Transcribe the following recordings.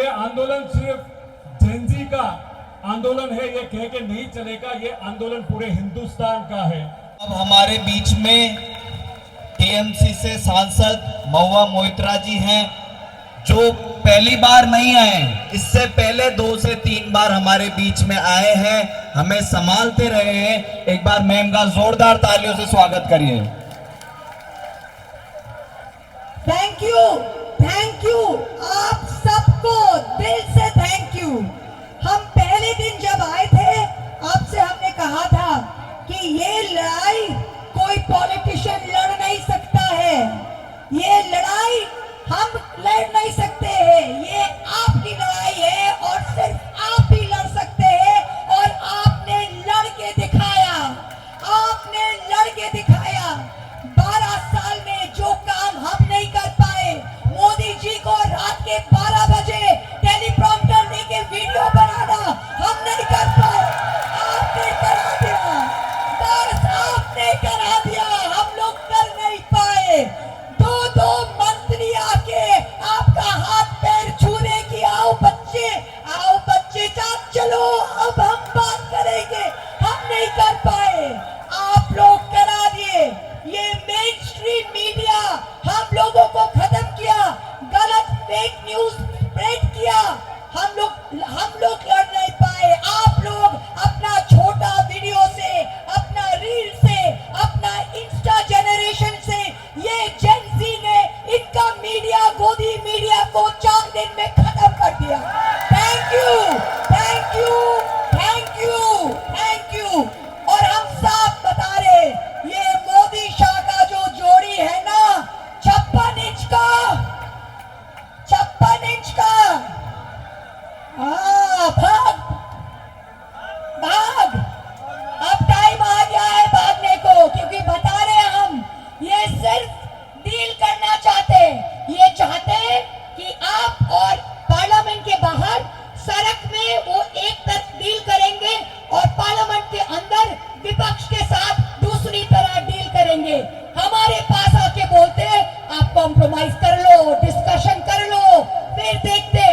ये आंदोलन सिर्फ जेनजी का आंदोलन है ये कह के नहीं चलेगा, ये आंदोलन पूरे हिंदुस्तान का है। अब हमारे बीच में टीएमसी से सांसद महुआ मोइत्रा जी हैं, जो पहली बार नहीं आए, इससे पहले 2 से 3 बार हमारे बीच में आए हैं, हमें संभालते रहे हैं। एक बार मैम का जोरदार तालियों से स्वागत करिए। थैंक यू आप सबको दिल से थैंक यू। हम पहले दिन जब आए थे आपसे हमने कहा था कि ये लड़ाई कोई पॉलिटिशियन लड़ नहीं सकता है, ये लड़ाई हम लड़ नहीं सकते हैं, ये आपकी लड़ाई है और सिर्फ आप ही लड़ सकते हैं। और आपने लड़ के दिखाया, आपने लड़ के दिखाया। 12 साल में जो काम हम नहीं कर पाए, मोदी जी को रात के 12 बजे टेलीप्रॉम्प्टर लेके वीडियो बनाना हम नहीं कर पाए, आपने करा दिया। बस आपने करा दिया, हम लोग कर नहीं पाए। 2 मंत्री आके आपका हाथ पैर छूने की आओ बच्चे साथ चलो, अब हम बात करेंगे, हम नहीं कर पाए, आप लोग करा दिए। ये मेन स्ट्रीम मीडिया हम लोगों को खत्म किया, गलत फेक न्यूज स्प्रेड किया, हम लोग लड़ नहीं पाए। आप लोग अपना छोटा वीडियो से, अपना रील से, अपना इंस्टा जनरेशन से, ये जेनजी ने इनका मीडिया, गोदी मीडिया को 4 दिन में खत्म कर दिया। Thank you. और हम साफ बता रहे, ये मोदी शाह का जो जोड़ी है ना, 56 इंच का, भाग, अब टाइम आ गया है भागने को, क्योंकि बता रहे हम ये सिर्फ डील करना चाहते हैं। ये चाहते हैं कि आप और पार्लियामेंट के बाहर सड़क में वो एक तरफ डील करेंगे और पार्लियामेंट के अंदर विपक्ष के साथ दूसरी तरह डील करेंगे। हमारे पास आके बोलते हैं आप कॉम्प्रोमाइज कर लो, डिस्कशन कर लो, फिर देखते।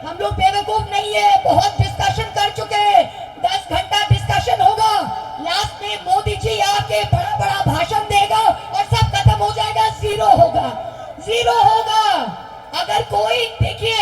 हम लोग बेवकूफ नहीं है, बहुत डिस्कशन कर चुके हैं, 10 घंटा डिस्कशन होगा, लास्ट में मोदी जी आके बड़ा बड़ा भाषण देगा और सब खत्म हो जाएगा, जीरो होगा। अगर कोई देखिए,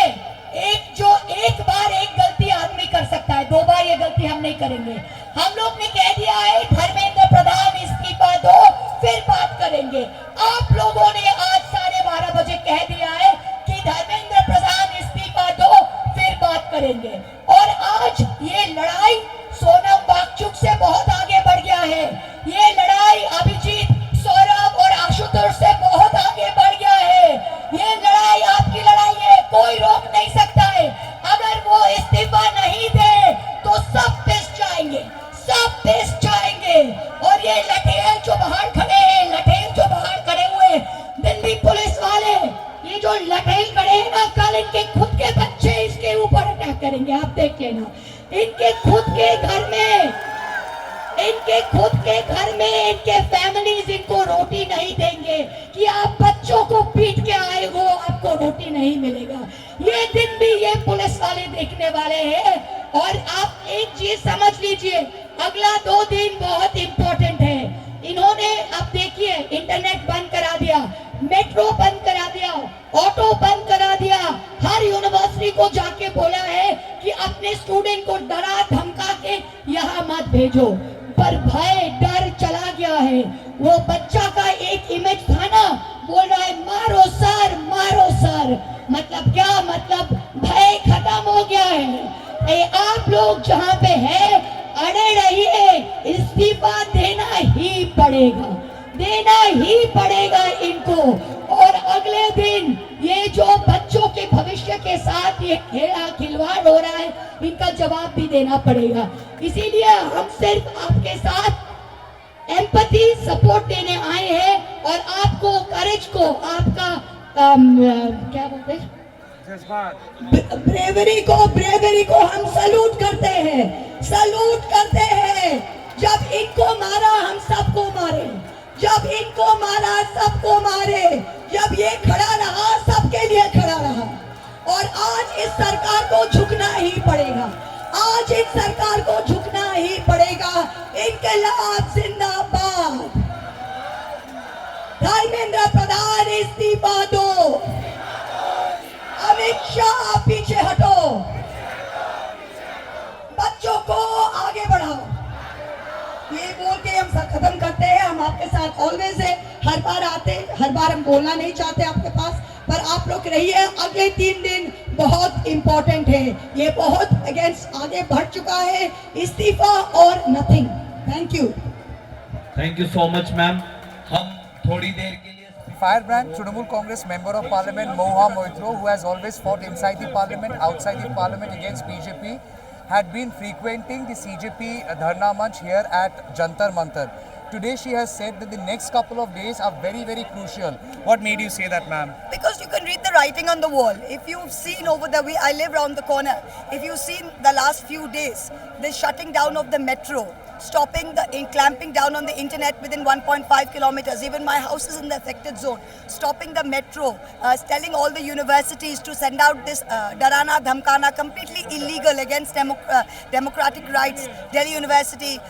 एक बार एक गलती आदमी कर सकता है, 2 बार ये गलती हम नहीं करेंगे। हम लोग ने कह दिया है धर्मेंद्र प्रधान इस्तीफा दो, फिर बात करेंगे। आप लोगों ने आज 12:30 बजे कह दिया है कि धर्मेंद्र प्रधान इस्तीफा दो, फिर बात करेंगे। और आज ये लड़ाई सोनम वांगचुक से बहुत आगे बढ़ गया है, ये लड़ाई अभिजीत, सौरभ और आशुतोष से बहुत आगे बढ़ गया है। ये लड़ाई आपकी लड़ाई है, कोई रोक नहीं सकता है। अगर वो इस्तीफा नहीं दे तो सब पिस जाएंगे। और ये लठेल जो बाहर खड़े हुए दिल्ली पुलिस वाले, ये जो लठेल खड़े हैं ना, कल इनके खुद के बच्चे इसके ऊपर अटैक करेंगे, आप देख लेना। इनके खुद के घर में इनके फैमिलीज इनको रोटी नहीं देंगे कि आप बच्चों को पीट के आए हो, आपको रोटी नहीं मिलेगा। ये दिन भी ये पुलिस वाले देखने वाले हैं। और आप एक चीज समझ लीजिए, अगला 2 दिन बहुत इंपॉर्टेंट है। इन्होंने अब देखिए इंटरनेट बंद करा दिया, मेट्रो बंद करा दिया, ऑटो बंद करा दिया, हर यूनिवर्सिटी को जाके बोला है कि अपने स्टूडेंट को डरा धमका के यहाँ मत भेजो। पर भय डर चला गया है। वो बच्चा का एक इमेज था ना, बोल रहा है मारो सर, मतलब क्या? मतलब भय खत्म हो गया है। आप लोग जहाँ पे है अड़े रहिए, इस्तीफा देना ही पड़ेगा इनको। और अगले दिन ये जो बच्चों के भविष्य के साथ ये खिलवाड़ हो रहा है, इनका जवाब भी देना पड़ेगा। इसीलिए हम सिर्फ आपके साथ एम्पैथी सपोर्ट देने आए हैं और आपको करेज को, आपका क्या बोलते हैं, ब्रेवरी को हम सैल्यूट करते हैं। जब इनको मारा हम सबको मारे, जब इनको मारा सबको मारे, जब ये खड़ा रहा सबके लिए खड़ा रहा। और और आज इस सरकार को झुकना ही पड़ेगा, आज इस सरकार को झुकना ही पड़ेगा। इनकलाब जिंदाबाद। धर्मेंद्र प्रधान इस्तीफा दो, अमित शाह पीछे हटो, बच्चों को आगे बढ़ाओ। ये बोल के हम सब खत्म करते हैं। हम आपके साथ ऑलवेज है, हर बार आते, हर बार हम बोलना नहीं चाहते आपके पास, पर आप लोग रहिए। अगले 3 दिन बहुत इंपॉर्टेंट है, ये बहुत अगेंस्ट आगे बढ़ चुका है। इस्तीफा और nothing. Thank you. Thank you so much ma'am. हम थोड़ी देर के लिए Firebrand, Trinamool Congress Member of Parliament Moha Moitra, who has always fought inside the Parliament, outside the Parliament against BJP, had been frequenting the CJP Dharna Manch here at Jantar Mantar. Today she has said that the next couple of days are very, very crucial. What made you say that, ma'am? Because you can read the writing on the wall. If you've seen over there, I live around the corner. If you've seen the last few days, the shutting down of the metro, clamping down on the internet within 1.5 kilometers. Even my house is in the affected zone. Stopping the metro, telling all the universities to send out this Darana Dhamkana, completely illegal against democratic rights. Delhi University,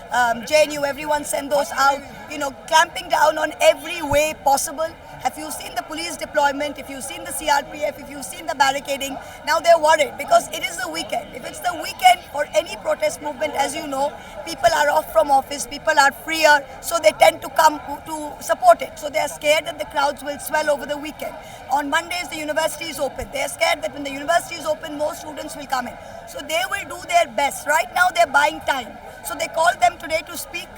JNU, everyone send those out. You know, clamping down on every way possible. Have you seen the police deployment? If you've seen the CRPF, if you've seen the barricading, now they're worried because it is the weekend. If it's the weekend or any protest movement, as you know, people are off from office, people are freer, so they tend to come to support it. So they're scared that the crowds will swell over the weekend. On Mondays, the university is open. They're scared that when the university is open, more students will come in. So they will do their best. Right now, they're buying time. So they called them today to speak.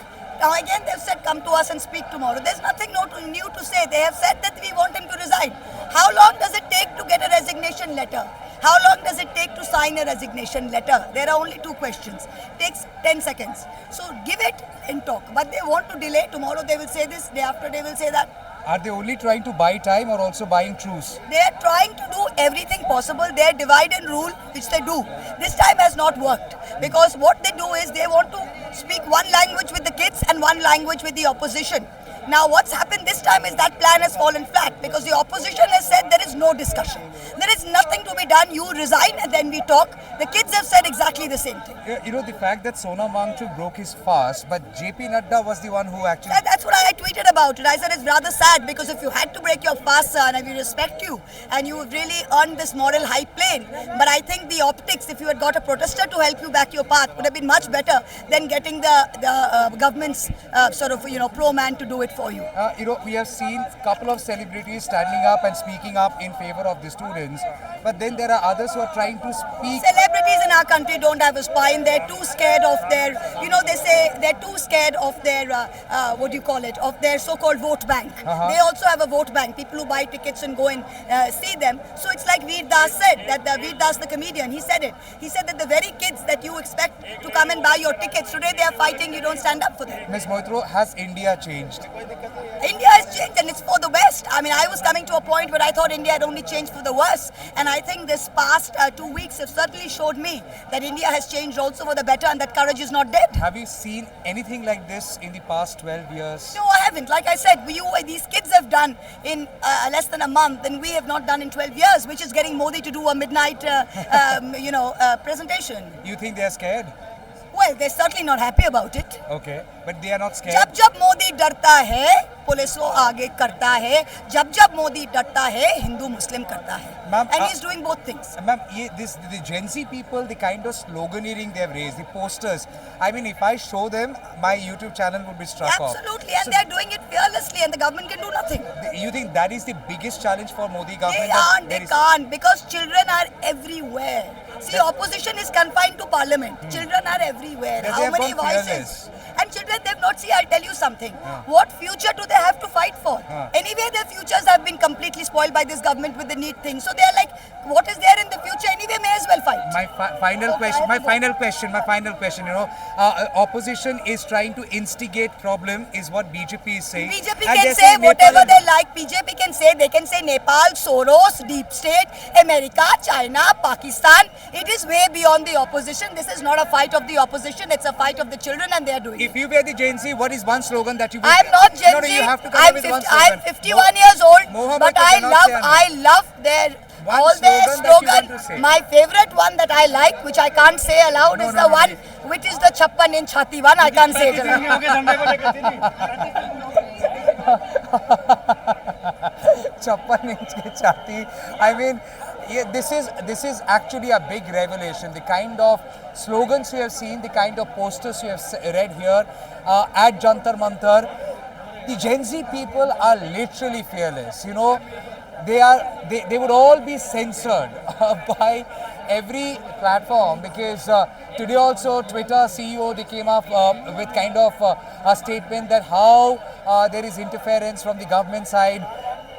Now again they've said come to us and speak tomorrow. There's nothing new to say. They have said that we want him to resign. How long does it take to get a resignation letter? How long does it take to sign a resignation letter? There are only 2 questions. Takes 10 seconds. So give it and talk. But they want to delay. Tomorrow they will say this, day after they will say that. Are they only trying to buy time or also buying truce? They are trying to do everything possible. They divide and rule, which they do. This time has not worked because what they do is they want to speak one language with the kids and one language with the opposition. Now what's happened this time is that plan has fallen flat because the opposition has said there is no discussion. There is nothing to be done. You resign and then we talk. The kids have said exactly the same thing. You know, the fact that Sonam Wangchuk broke his fast, but JP Nadda was the one who actually... That's what I tweeted about it. I said it's rather sad because if you had to break your fast, sir, and we respect you, and you have really earned this moral high plane. But I think the optics, if you had got a protester to help you back your path, would have been much better than getting the government's pro man to do it for you. We have seen a couple of celebrities standing up and speaking up in favor of the students, but then there are others who are trying to speak. Celebrities in our country don't have a spine. They're too scared of their, they say they're too scared of their, of their so-called vote bank. They also have a vote bank. People who buy tickets and go and see them. So it's like Veer Das said, that Veer Das, the comedian, he said it. He said that the very kids that you expect to come and buy your tickets, today they are fighting, you don't stand up for them. Ms. Moitra, has India changed? India has changed and it's for the best. I mean, I was coming to a point where I thought India had only changed for the worse. And I think this past 2 weeks have certainly showed me that India has changed also for the better and that courage is not dead. Have you seen anything like this in the past 12 years? No, I haven't. Like I said, these kids have done in less than a month and we have not done in 12 years, which is getting Modi to do a midnight, presentation. You think they are scared? Well, they're certainly not happy about it. Okay, but they are not scared. जब जब मोदी डरता है police वो आगे करता है जब जब मोदी डरता है हिंदू मुस्लिम करता है and he's doing both things. Ma'am, the Gen Z people, the kind of sloganeering they have raised, the posters, I mean, if I show them, my YouTube channel would be struck off. Absolutely, and they're doing it fearlessly and the government can do nothing. You think that is the biggest challenge for Modi government? They can't because children are everywhere. See, opposition is confined to parliament. Children are everywhere. How many voices? And children, they've not seen, I'll tell you something. What future do they have to fight for? Anyway, their futures have been completely spoiled by this government with the NEET thing. So they're like, what is there in the future? Anyway, may as well fight. My final question, opposition is trying to instigate problem is what BJP is saying. BJP can say whatever they like. BJP can say, they can say Nepal, Soros, Deep State, America, China, Pakistan. It is way beyond the opposition. This is not a fight of the opposition. It's a fight of the children and they are doing it. If you were the Gen Z, what is one slogan that you would... I'm not Gen Z. You have to come up with one slogan. I'm 51 years old, but I love their one all their slogan that you want slogan. to say. My favorite one that I like, which I can't say aloud, No, is no, the no, one which is the 56 inch Chhati one. I can't say it aloud. Chappan inch ki chati. I mean, yeah, this is actually a big revelation. The kind of slogans you have seen, the kind of posters you have read here at Jantar Mantar. The Gen Z people are literally fearless. You know, they would all be censored by every platform, because today also Twitter CEO, they came up with kind of a statement that how there is interference from the government side.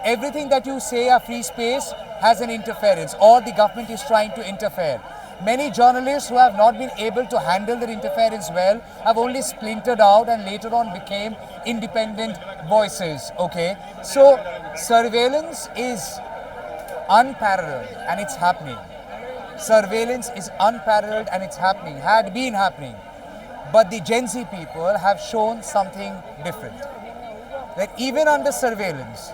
Everything that you say a free space has an interference, or the government is trying to interfere. Many journalists who have not been able to handle their interference well have only splintered out and later on became independent voices. Okay, so surveillance is unparalleled and it's happening. Surveillance is unparalleled and it's happening, had been happening. But the Gen Z people have shown something different. That even under surveillance,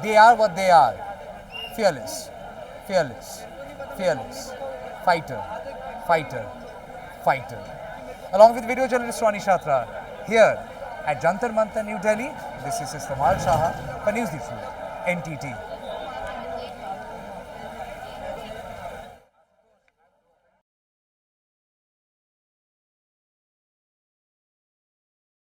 they are what they are. Fearless, fearless, fearless. Fighter, fighter, fighter. Along with video journalist Ronnie Shatra, here at Jantar Mantar, New Delhi, this is Istamal Shah for News the Truth, NTT.